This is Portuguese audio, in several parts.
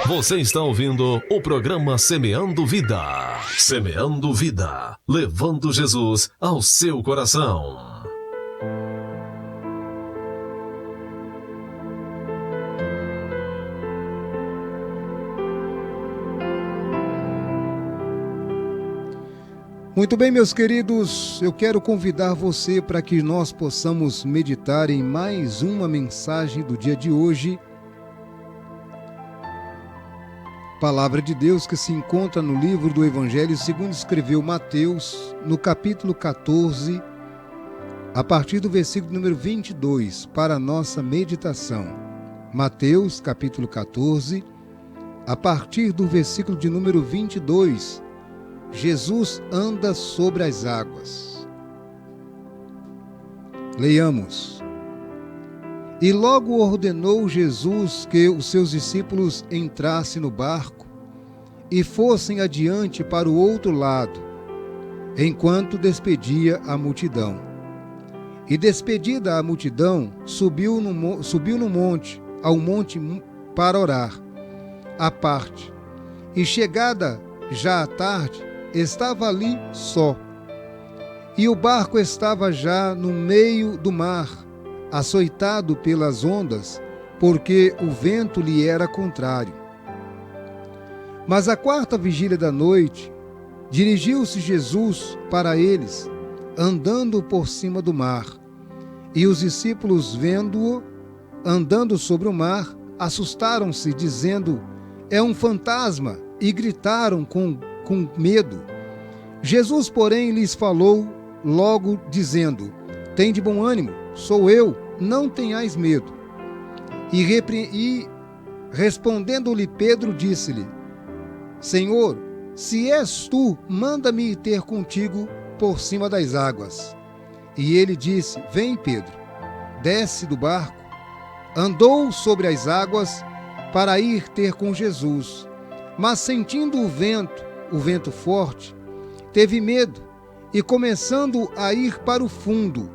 Você está ouvindo o programa Semeando Vida. Semeando Vida, levando Jesus ao seu coração. Muito bem, meus queridos, eu quero convidar você para que nós possamos meditar em mais uma mensagem do dia de hoje. Palavra de Deus que se encontra no livro do Evangelho segundo escreveu Mateus, no capítulo 14, a partir do versículo número 22, para a nossa meditação. Mateus, capítulo 14, a partir do versículo de número 22, Jesus anda sobre as águas. Leiamos. E logo ordenou Jesus que os seus discípulos entrassem no barco e fossem adiante para o outro lado, enquanto despedia a multidão. E despedida a multidão, subiu ao monte para orar, à parte. E chegada já à tarde, estava ali só. E o barco estava já no meio do mar, açoitado pelas ondas, porque o vento lhe era contrário. Mas à quarta vigília da noite, dirigiu-se Jesus para eles, andando por cima do mar. E os discípulos, vendo-o andando sobre o mar, assustaram-se, dizendo: é um fantasma, e gritaram com medo. Jesus, porém, lhes falou logo, dizendo: tende bom ânimo, sou eu, não tenhais medo. E respondendo-lhe Pedro, disse-lhe: Senhor, se és tu, manda-me ir ter contigo por cima das águas. E ele disse: vem, Pedro. Desce do barco, andou sobre as águas para ir ter com Jesus. Mas sentindo o vento forte, teve medo e, começando a ir para o fundo,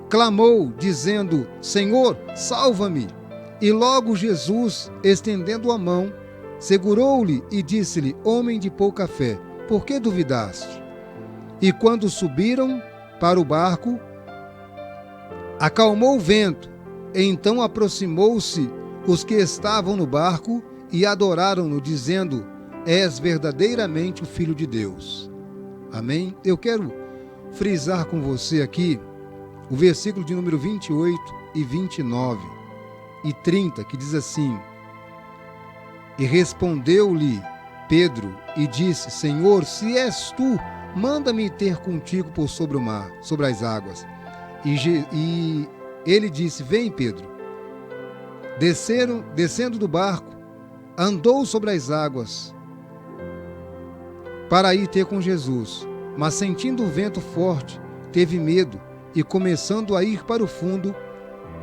clamou, dizendo: Senhor, salva-me! E logo Jesus, estendendo a mão, segurou-lhe e disse-lhe: homem de pouca fé, por que duvidaste? E quando subiram para o barco, acalmou o vento. Então aproximou-se os que estavam no barco e adoraram-no, dizendo: és verdadeiramente o Filho de Deus. Amém? Eu quero frisar com você aqui o versículo de número 28 e 29 e 30, que diz assim: e respondeu-lhe Pedro e disse: Senhor, se és tu, manda-me ter contigo por sobre o mar, sobre as águas. E ele disse: vem, Pedro. Descendo do barco, andou sobre as águas para ir ter com Jesus, mas sentindo o vento forte, teve medo e, começando a ir para o fundo,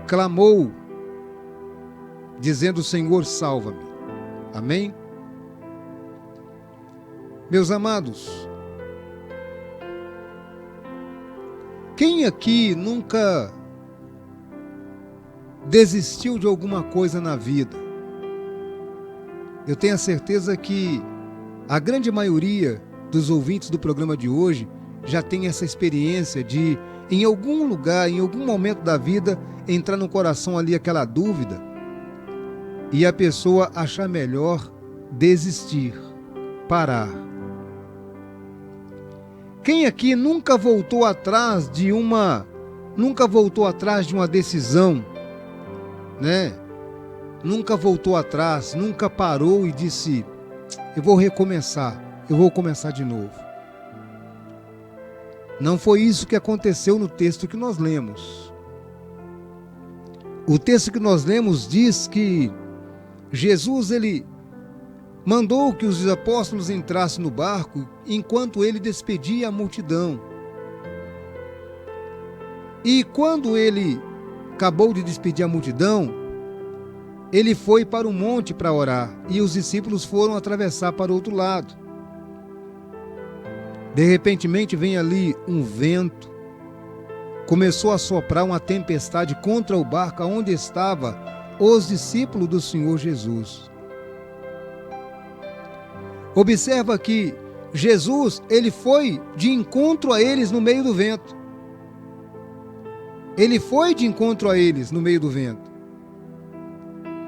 clamou, dizendo: Senhor, salva-me. Amém? Meus amados, quem aqui nunca desistiu de alguma coisa na vida? Eu tenho a certeza que a grande maioria dos ouvintes do programa de hoje já tem essa experiência de, em algum lugar, em algum momento da vida, entrar no coração ali aquela dúvida e a pessoa achar melhor desistir, parar. Quem aqui nunca voltou atrás de uma decisão, né? Nunca voltou atrás, nunca parou e disse: eu vou recomeçar, eu vou começar de novo. Não foi isso que aconteceu no texto que nós lemos. O texto que nós lemos diz que Jesus, ele mandou que os apóstolos entrassem no barco enquanto ele despedia a multidão. E quando ele acabou de despedir a multidão, ele foi para o monte para orar e os discípulos foram atravessar para o outro lado. De repentemente vem ali um vento, começou a soprar uma tempestade contra o barco onde estavam os discípulos do Senhor Jesus. Observa que Jesus, ele foi de encontro a eles no meio do vento. Ele foi de encontro a eles no meio do vento.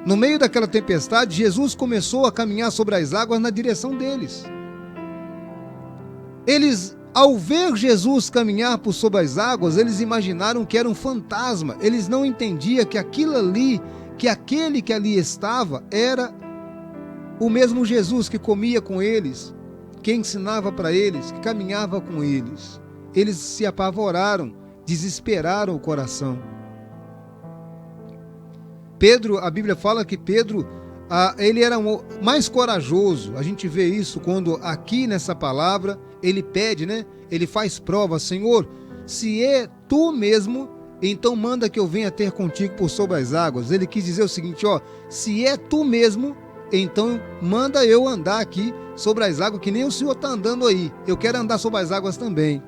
No meio daquela tempestade, Jesus começou a caminhar sobre as águas na direção deles. Eles, ao ver Jesus caminhar por sobre as águas, eles imaginaram que era um fantasma. Eles não entendiam que aquilo ali, que aquele que ali estava, era o mesmo Jesus que comia com eles, que ensinava para eles, que caminhava com eles. Eles se apavoraram, desesperaram o coração. Pedro, a Bíblia fala que Pedro, ele era mais corajoso. A gente vê isso quando aqui nessa palavra ele pede, né? Ele faz prova: Senhor, se é tu mesmo, então manda que eu venha ter contigo por sobre as águas. Ele quis dizer o seguinte, se é tu mesmo, então manda eu andar aqui sobre as águas, que nem o Senhor está andando aí. Eu quero andar sobre as águas também.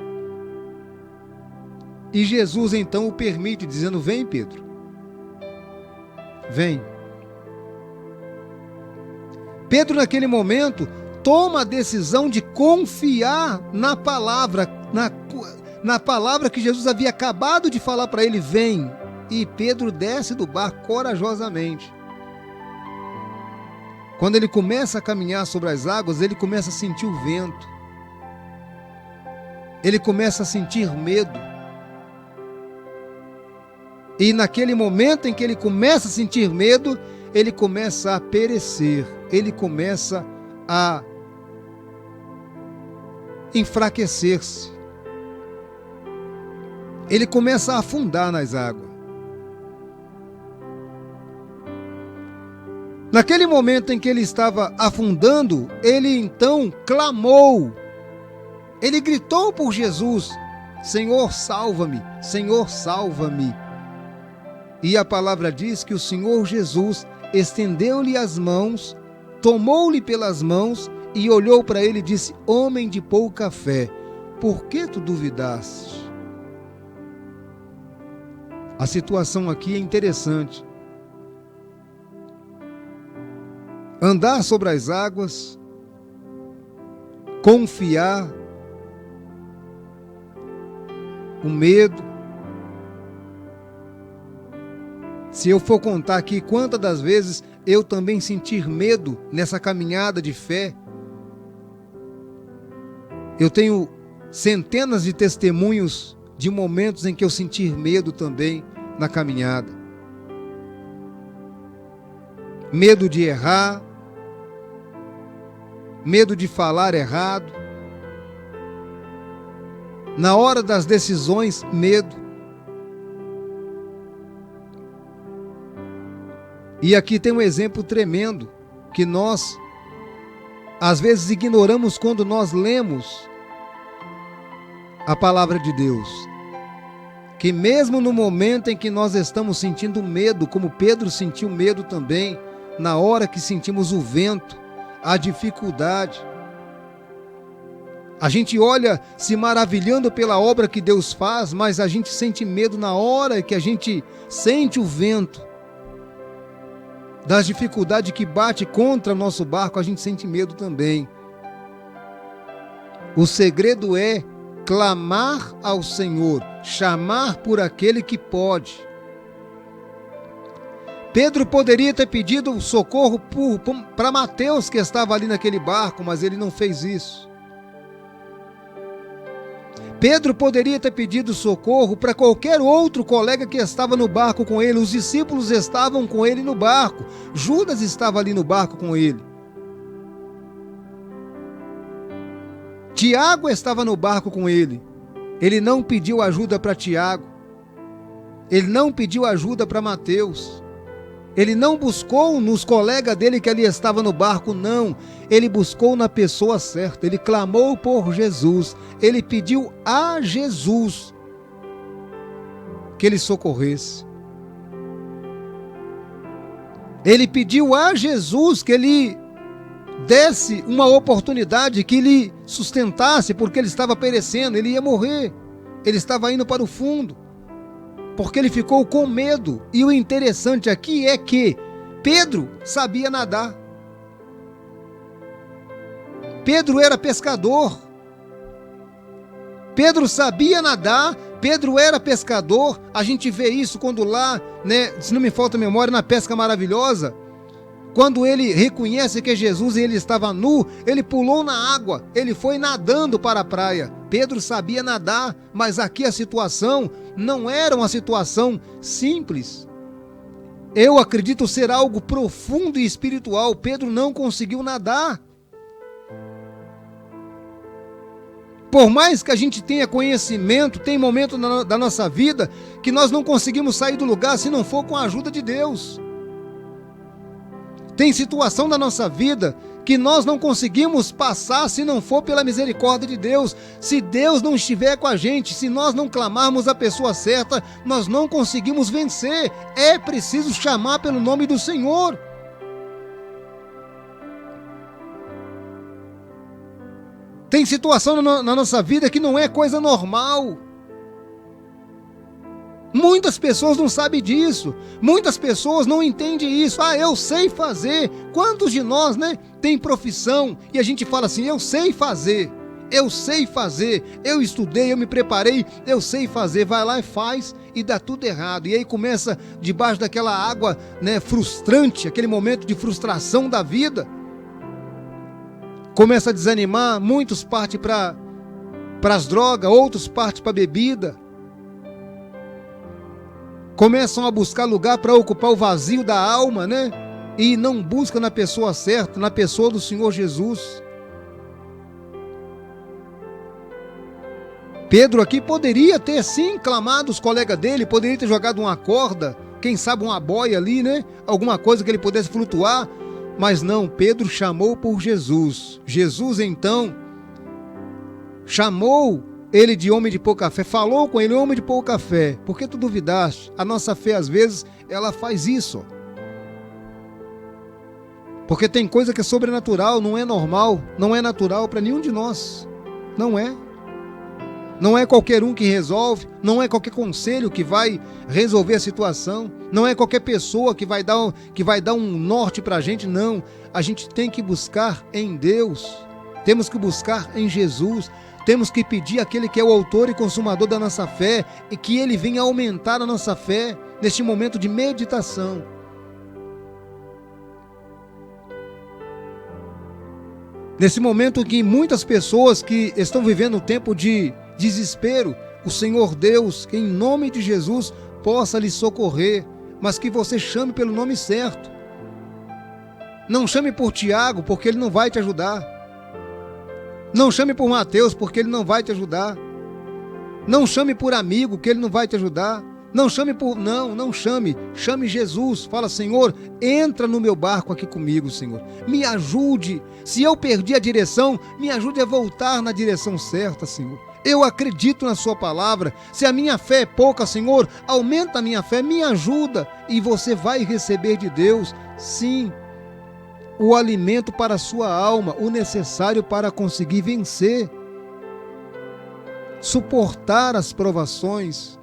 E Jesus então o permite, dizendo: vem, Pedro, vem. Pedro, naquele momento, toma a decisão de confiar na palavra, na palavra que Jesus havia acabado de falar para ele: vem. E Pedro desce do barco corajosamente. Quando ele começa a caminhar sobre as águas, ele começa a sentir o vento. Ele começa a sentir medo. E naquele momento em que ele começa a sentir medo, ele começa a perecer. Ele começa a enfraquecer-se. Ele começa a afundar nas águas. Naquele momento em que ele estava afundando, ele então clamou. Ele gritou por Jesus: Senhor, salva-me, Senhor, salva-me. E a palavra diz que o Senhor Jesus estendeu-lhe as mãos, tomou-lhe pelas mãos e olhou para ele e disse: homem de pouca fé, por que tu duvidaste? A situação aqui é interessante. Andar sobre as águas, confiar, o medo. Se eu for contar aqui quantas das vezes eu também sentir medo nessa caminhada de fé, eu tenho centenas de testemunhos de momentos em que eu sentir medo também na caminhada. Medo de errar, medo de falar errado. Na hora das decisões, medo. E aqui tem um exemplo tremendo que nós, às vezes, ignoramos quando nós lemos a palavra de Deus. Que mesmo no momento em que nós estamos sentindo medo, como Pedro sentiu medo também, na hora que sentimos o vento, a dificuldade, a gente olha se maravilhando pela obra que Deus faz, mas a gente sente medo na hora que a gente sente o vento, das dificuldades que bate contra o nosso barco, a gente sente medo também. O segredo é clamar ao Senhor, chamar por aquele que pode. Pedro poderia ter pedido socorro para Mateus, que estava ali naquele barco, mas ele não fez isso. Pedro poderia ter pedido socorro para qualquer outro colega que estava no barco com ele. Os discípulos estavam com ele no barco. Judas estava ali no barco com ele. Tiago estava no barco com ele. Ele não pediu ajuda para Tiago. Ele não pediu ajuda para Mateus. Ele não buscou nos colegas dele que ali estavam no barco, não. Ele buscou na pessoa certa. Ele clamou por Jesus. Ele pediu a Jesus que ele socorresse. Ele pediu a Jesus que ele desse uma oportunidade, que lhe sustentasse, porque ele estava perecendo, ele ia morrer. Ele estava indo para o fundo, porque ele ficou com medo. E o interessante aqui é que Pedro sabia nadar. Pedro era pescador. Pedro sabia nadar, Pedro era pescador. A gente vê isso quando lá, se não me falta a memória, na pesca maravilhosa, quando ele reconhece que é Jesus e ele estava nu, ele pulou na água, ele foi nadando para a praia. Pedro sabia nadar, mas aqui a situação não era uma situação simples. Eu acredito ser algo profundo e espiritual. Pedro não conseguiu nadar. Por mais que a gente tenha conhecimento, tem momento da nossa vida que nós não conseguimos sair do lugar se não for com a ajuda de Deus. Tem situação da nossa vida que nós não conseguimos passar se não for pela misericórdia de Deus. Se Deus não estiver com a gente, se nós não clamarmos a pessoa certa, nós não conseguimos vencer. É preciso chamar pelo nome do Senhor. Tem situação na nossa vida que não é coisa normal. Muitas pessoas não sabem disso. Muitas pessoas não entendem isso. Eu sei fazer. Quantos de nós, tem profissão e a gente fala assim, eu sei fazer. Eu sei fazer. Eu estudei, eu me preparei, eu sei fazer. Vai lá e faz e dá tudo errado. E aí começa debaixo daquela água, frustrante, aquele momento de frustração da vida. Começa a desanimar, muitos partem para as drogas, outros partem para a bebida. Começam a buscar lugar para ocupar o vazio da alma, E não buscam na pessoa certa, na pessoa do Senhor Jesus. Pedro aqui poderia ter sim clamado os colegas dele, poderia ter jogado uma corda, quem sabe uma boia ali, Alguma coisa que ele pudesse flutuar. Mas não, Pedro chamou por Jesus. Jesus então chamou ele de homem de pouca fé, falou com ele, homem de pouca fé. Por que tu duvidaste? A nossa fé às vezes, ela faz isso. Porque tem coisa que é sobrenatural, não é normal, não é natural para nenhum de nós. Não é. Não é qualquer um que resolve, não é qualquer conselho que vai resolver a situação, não é qualquer pessoa que vai dar um norte para a gente, não. A gente tem que buscar em Deus, temos que buscar em Jesus, temos que pedir àquele que é o autor e consumador da nossa fé e que ele venha aumentar a nossa fé neste momento de meditação. Nesse momento em que muitas pessoas que estão vivendo um tempo de desespero, o Senhor Deus, que em nome de Jesus possa lhe socorrer, mas que você chame pelo nome certo. Não chame por Tiago, porque ele não vai te ajudar. Não chame por Mateus, porque ele não vai te ajudar. Não chame por amigo, que ele não vai te ajudar. Não chame. Chame Jesus. Fala, Senhor, entra no meu barco aqui comigo, Senhor. Me ajude. Se eu perdi a direção, me ajude a voltar na direção certa, Senhor. Eu acredito na sua palavra. Se a minha fé é pouca, Senhor, aumenta a minha fé, me ajuda. E você vai receber de Deus, sim, o alimento para a sua alma, o necessário para conseguir vencer, suportar as provações,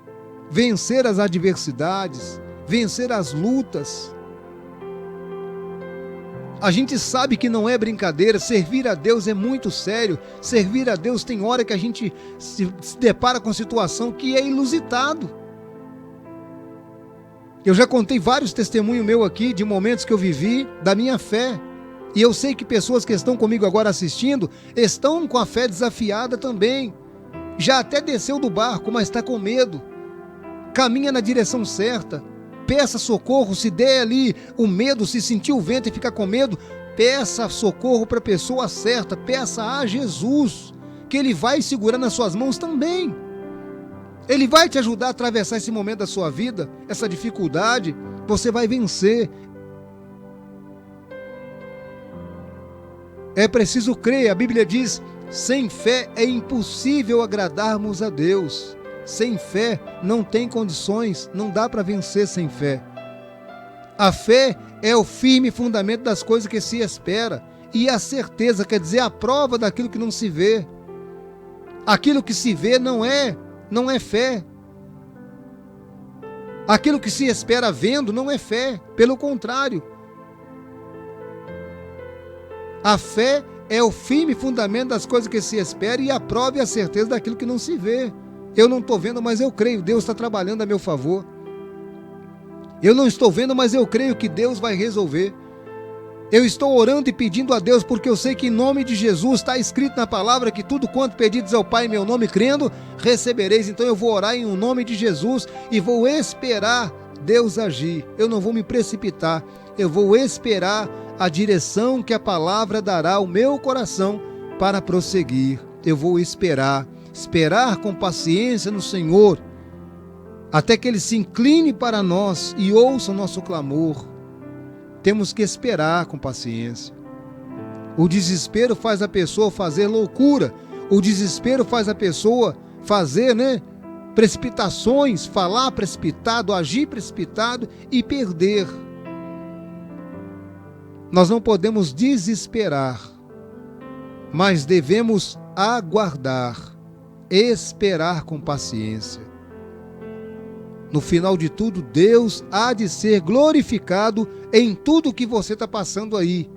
vencer as adversidades, vencer as lutas. A gente sabe que não é brincadeira, servir a Deus é muito sério. Servir a Deus tem hora que a gente se depara com situação que é inusitado. Eu já contei vários testemunhos meus aqui de momentos que eu vivi da minha fé. E eu sei que pessoas que estão comigo agora assistindo estão com a fé desafiada também. Já até desceu do barco, mas está com medo. Caminha na direção certa. Peça socorro, se der ali o medo, se sentir o vento e ficar com medo, peça socorro para a pessoa certa, peça a Jesus, que Ele vai segurar nas suas mãos também. Ele vai te ajudar a atravessar esse momento da sua vida, essa dificuldade, você vai vencer. É preciso crer, a Bíblia diz, sem fé é impossível agradarmos a Deus. Sem fé não tem condições, não dá para vencer sem fé. A fé é o firme fundamento das coisas que se espera, e a certeza, quer dizer, a prova daquilo que não se vê. Aquilo que se vê não é fé. Aquilo que se espera vendo não é fé, pelo contrário. A fé é o firme fundamento das coisas que se espera e a prova e a certeza daquilo que não se vê. Eu não estou vendo, mas eu creio, Deus está trabalhando a meu favor. Eu não estou vendo, mas eu creio que Deus vai resolver. Eu estou orando e pedindo a Deus, porque eu sei que em nome de Jesus está escrito na palavra que tudo quanto pedides ao Pai em meu nome, crendo, recebereis. Então eu vou orar em nome de Jesus e vou esperar Deus agir. Eu não vou me precipitar, eu vou esperar a direção que a palavra dará ao meu coração para prosseguir. Eu vou esperar com paciência no Senhor, até que Ele se incline para nós e ouça o nosso clamor. Temos que esperar com paciência. O desespero faz a pessoa fazer loucura. O desespero faz a pessoa fazer, precipitações, falar precipitado, agir precipitado e perder. Nós não podemos desesperar, mas devemos aguardar, esperar com paciência. No final de tudo, Deus há de ser glorificado em tudo que você está passando aí.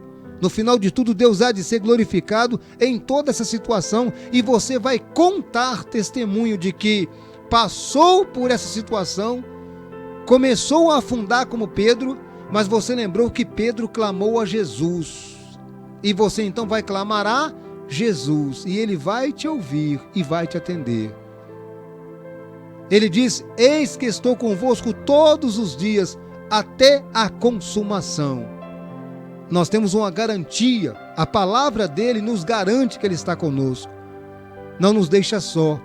No final de tudo, Deus há de ser glorificado em toda essa situação e você vai contar testemunho de que passou por essa situação, começou a afundar como Pedro, mas você lembrou que Pedro clamou a Jesus. E você então vai clamar a Jesus e Ele vai te ouvir e vai te atender. Ele diz: eis que estou convosco todos os dias, até a consumação. Nós temos uma garantia, a palavra dele nos garante que Ele está conosco. Não nos deixa só.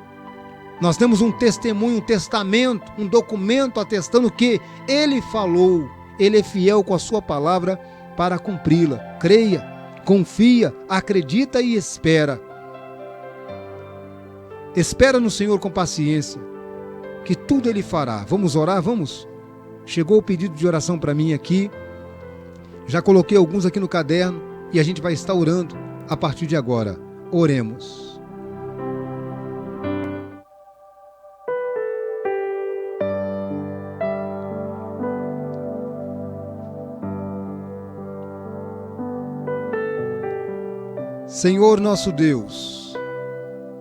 Nós temos um testemunho, um testamento, um documento atestando que Ele falou. Ele é fiel com a sua palavra para cumpri-la. Creia, confia, acredita e espera. Espera no Senhor com paciência, que tudo Ele fará. Vamos orar? Vamos? Chegou o pedido de oração para mim aqui. Já coloquei alguns aqui no caderno e a gente vai estar orando a partir de agora. Oremos. Senhor nosso Deus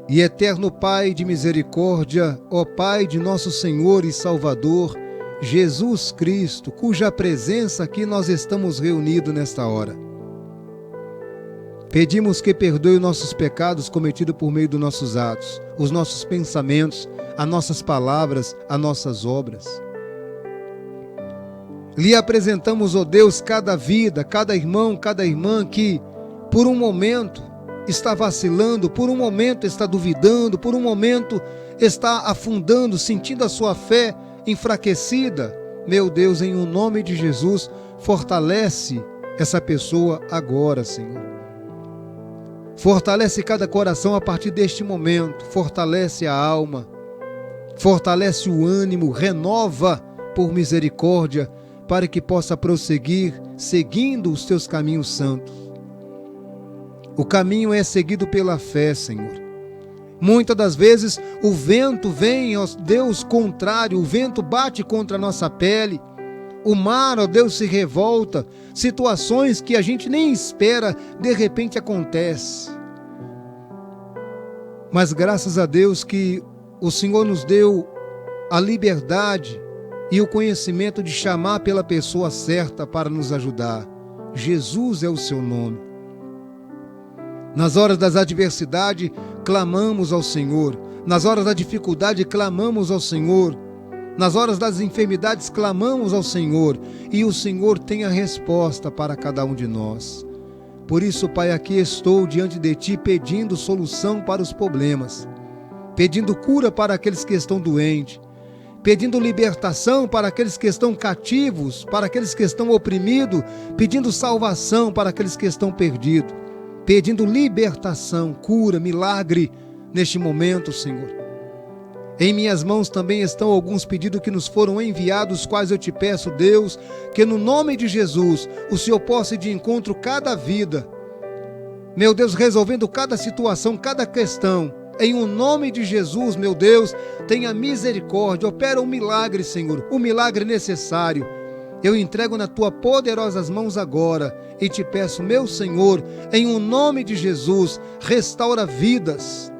e eterno Pai de misericórdia, ó Pai de nosso Senhor e Salvador, Jesus Cristo, cuja presença aqui nós estamos reunidos nesta hora. Pedimos que perdoe os nossos pecados cometidos por meio dos nossos atos, os nossos pensamentos, as nossas palavras, as nossas obras. Lhe apresentamos, ó Deus, cada vida, cada irmão, cada irmã que por um momento está vacilando, por um momento está duvidando, por um momento está afundando, sentindo a sua fé enfraquecida. Meu Deus, em o nome de Jesus, fortalece essa pessoa agora, Senhor. Fortalece cada coração a partir deste momento, fortalece a alma, fortalece o ânimo, renova por misericórdia, para que possa prosseguir seguindo os teus caminhos santos. O caminho é seguido pela fé, Senhor. Muitas das vezes o vento vem, ó Deus, contrário, o vento bate contra a nossa pele, o mar, ó Deus, se revolta, situações que a gente nem espera, de repente acontece. Mas graças a Deus que o Senhor nos deu a liberdade e o conhecimento de chamar pela pessoa certa para nos ajudar. Jesus é o seu nome. Nas horas das adversidades, clamamos ao Senhor. Nas horas da dificuldade, clamamos ao Senhor. Nas horas das enfermidades, clamamos ao Senhor. E o Senhor tem a resposta para cada um de nós. Por isso, Pai, aqui estou diante de Ti pedindo solução para os problemas, pedindo cura para aqueles que estão doentes, pedindo libertação para aqueles que estão cativos, para aqueles que estão oprimidos, pedindo salvação para aqueles que estão perdidos, pedindo libertação, cura, milagre neste momento, Senhor. Em minhas mãos também estão alguns pedidos que nos foram enviados, quais eu te peço, Deus, que no nome de Jesus o Senhor possa ir de encontro cada vida, meu Deus, resolvendo cada situação, cada questão. Em o nome de Jesus, meu Deus, tenha misericórdia, opera um milagre, Senhor, um milagre necessário. eu entrego na tua poderosas mãos agora e te peço, meu Senhor, em o nome de Jesus, restaura vidas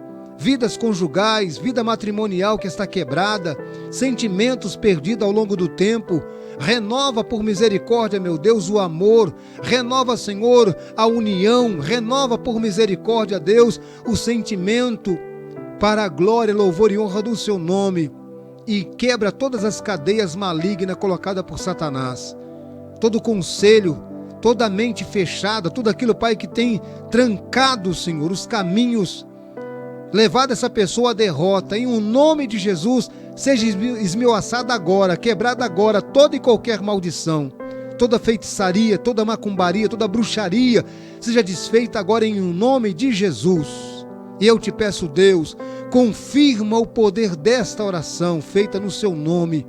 conjugais, vida matrimonial que está quebrada, sentimentos perdidos ao longo do tempo. Renova por misericórdia, meu Deus, o amor. Renova, Senhor, a união. Renova por misericórdia, Deus, o sentimento para a glória, louvor e honra do seu nome. E quebra todas as cadeias malignas colocadas por Satanás. Todo conselho, toda mente fechada, tudo aquilo, Pai, que tem trancado, Senhor, os caminhos, levado essa pessoa à derrota. Em o nome de Jesus, seja esmiuçada agora, quebrada agora toda e qualquer maldição, toda feitiçaria, toda macumbaria, toda bruxaria, seja desfeita agora em o nome de Jesus. E eu te peço, Deus, confirma o poder desta oração feita no seu nome.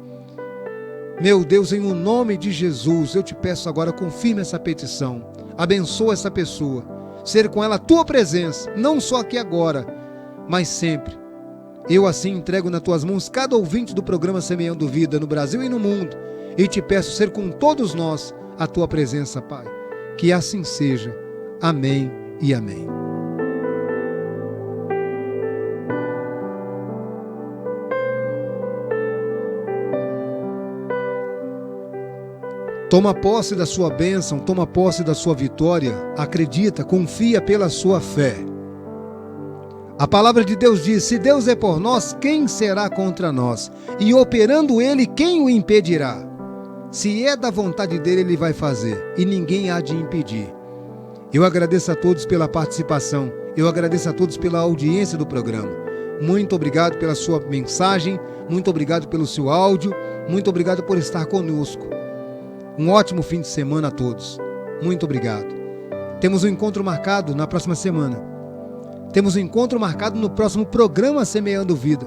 Meu Deus, em o nome de Jesus, eu te peço agora, confirma essa petição, abençoa essa pessoa, ser com ela a tua presença, não só aqui agora, mas sempre. Eu assim entrego nas tuas mãos cada ouvinte do programa Semeando Vida no Brasil e no mundo, e te peço ser com todos nós a tua presença, Pai. Que assim seja. Amém e amém. Toma posse da sua bênção, toma posse da sua vitória, acredita, confia pela sua fé. A palavra de Deus diz: se Deus é por nós, quem será contra nós? E operando Ele, quem o impedirá? Se é da vontade dEle, Ele vai fazer, e ninguém há de impedir. Eu agradeço a todos pela participação, eu agradeço a todos pela audiência do programa. Muito obrigado pela sua mensagem, muito obrigado pelo seu áudio, muito obrigado por estar conosco. Um ótimo fim de semana a todos. Muito obrigado. Temos um encontro marcado na próxima semana. Temos um encontro marcado no próximo programa Semeando Vida.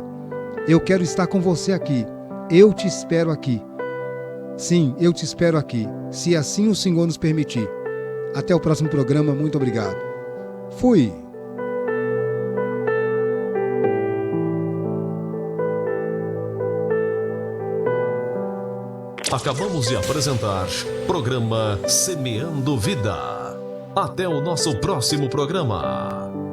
Eu quero estar com você aqui. Eu te espero aqui. Sim, eu te espero aqui, se assim o Senhor nos permitir. Até o próximo programa. Muito obrigado. Fui. Acabamos de apresentar programa Semeando Vida. Até o nosso próximo programa.